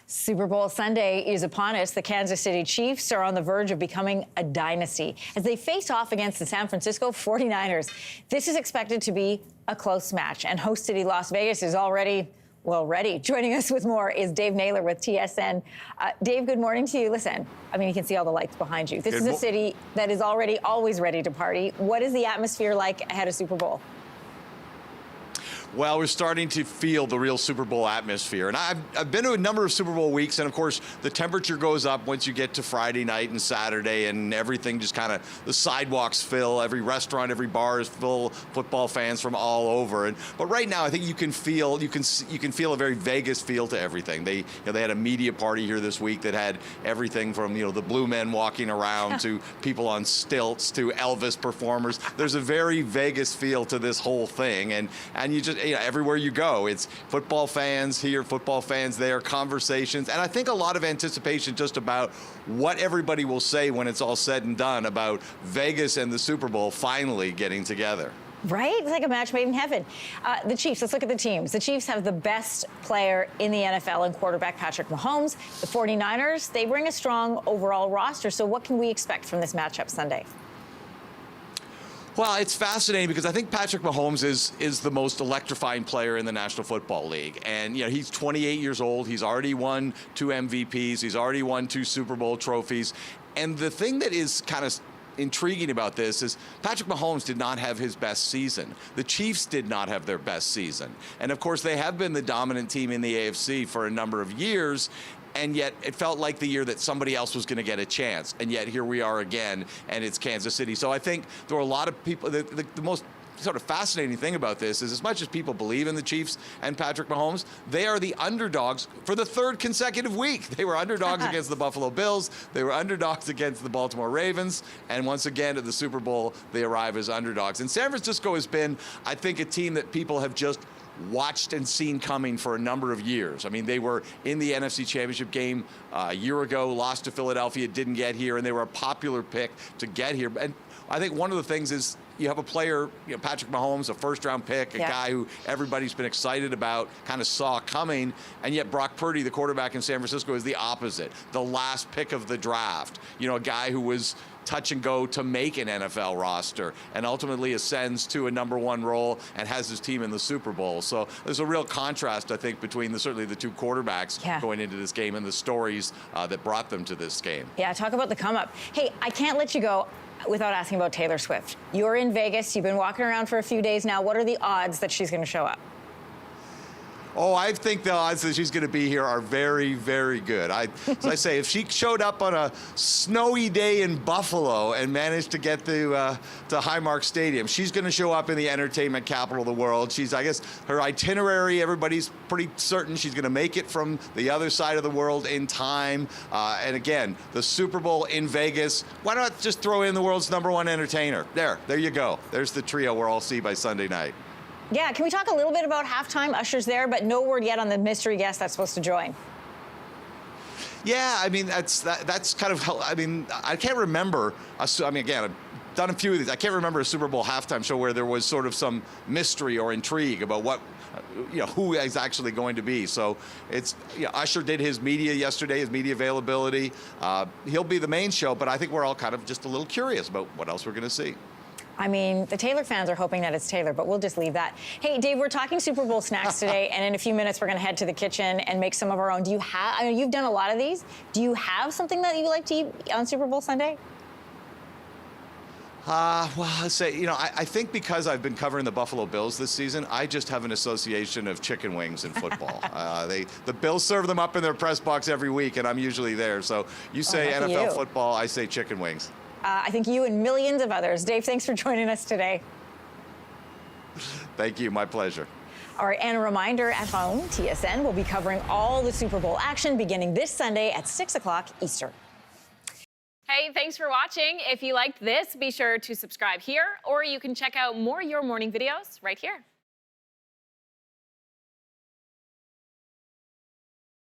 Super Bowl Sunday is upon us. The Kansas City Chiefs are on the verge of becoming a dynasty as they face off against the San Francisco 49ers. This is expected to be a close match, and host city Las Vegas is already, ready. Joining us with more is Dave Naylor with TSN. Dave, good morning to you. Listen, I mean, you can see all the lights behind you. This is a city that is already always ready to party. What is the atmosphere like ahead of Super Bowl? Well, we're starting to feel the real Super Bowl atmosphere. And I've been to a number of Super Bowl weeks, and of course, the temperature goes up once you get to Friday night and Saturday, and everything just kind of, the sidewalks fill, every restaurant, every bar is full, football fans from all over. But right now, I think you can feel a very Vegas feel to everything. They had a media party here this week that had everything from, the Blue Men walking around to people on stilts to Elvis performers. There's a very Vegas feel to this whole thing, and you just, everywhere you go, it's football fans here, football fans there, conversations, and I think a lot of anticipation just about what everybody will say when it's all said and done about Vegas and the Super Bowl finally getting together. Right? It's like a match made in heaven. The Chiefs, let's look at the teams. The Chiefs have the best player in the NFL in quarterback Patrick Mahomes. The 49ers, they bring a strong overall roster. So what can we expect from this matchup Sunday? Well, it's fascinating because I think Patrick Mahomes is the most electrifying player in the National Football League. And, he's 28 years old. He's already won 2 MVPs. He's already won 2 Super Bowl trophies. And the thing that is kind of intriguing about this is Patrick Mahomes did not have his best season. The Chiefs did not have their best season. And, of course, they have been the dominant team in the AFC for a number of years. And yet it felt like the year that somebody else was going to get a chance. And yet here we are again, and it's Kansas City. So I think there are a lot of people, the most sort of fascinating thing about this is as much as people believe in the Chiefs and Patrick Mahomes, they are the underdogs for the 3rd consecutive week. They were underdogs against the Buffalo Bills. They were underdogs against the Baltimore Ravens. And once again at the Super Bowl, they arrive as underdogs. And San Francisco has been, I think, a team that people have just watched and seen coming for a number of years. I mean, they were in the NFC Championship game a year ago, lost to Philadelphia, didn't get here, and they were a popular pick to get here. And I think one of the things is you have a player, Patrick Mahomes, a first-round pick, a guy who everybody's been excited about, kind of saw coming, and yet Brock Purdy, the quarterback in San Francisco, is the opposite, the last pick of the draft. A guy who was touch and go to make an NFL roster and ultimately ascends to a #1 role and has his team in the Super Bowl. So there's a real contrast, I think, between certainly the 2 quarterbacks going into this game and the stories that brought them to this game. Yeah, talk about the come up. Hey, I can't let you go without asking about Taylor Swift. You're in Vegas. You've been walking around for a few days now. What are the odds that she's going to show up? Oh, I think the odds that she's going to be here are very, very good. As I say, if she showed up on a snowy day in Buffalo and managed to get to Highmark Stadium, she's going to show up in the entertainment capital of the world. I guess, her itinerary, everybody's pretty certain she's going to make it from the other side of the world in time. And again, the Super Bowl in Vegas. Why not just throw in the world's #1 entertainer? There you go. There's the trio we'll all see by Sunday night. Yeah, can we talk a little bit about halftime? Usher's there, but no word yet on the mystery guest that's supposed to join. Yeah, I mean, that's kind of, I mean, I can't remember, again, I've done a few of these. I can't remember a Super Bowl halftime show where there was sort of some mystery or intrigue about what, who is actually going to be. So it's, Usher did his media yesterday, his media availability. He'll be the main show, but I think we're all kind of just a little curious about what else we're going to see. I mean, the Taylor fans are hoping that it's Taylor, but we'll just leave that. Hey, Dave, we're talking Super Bowl snacks today, and in a few minutes, we're going to head to the kitchen and make some of our own. Do you have, I mean, you've done a lot of these. Do you have something that you like to eat on Super Bowl Sunday? Well, I say, I think because I've been covering the Buffalo Bills this season, I just have an association of chicken wings in football. The Bills serve them up in their press box every week, and I'm usually there. So you say NFL football, I say chicken wings. I think you and millions of others. Dave, thanks for joining us today. Thank you. My pleasure. All right, and a reminder at home, TSN will be covering all the Super Bowl action beginning this Sunday at 6 o'clock Eastern. Hey, thanks for watching. If you liked this, be sure to subscribe here, or you can check out more Your Morning videos right here.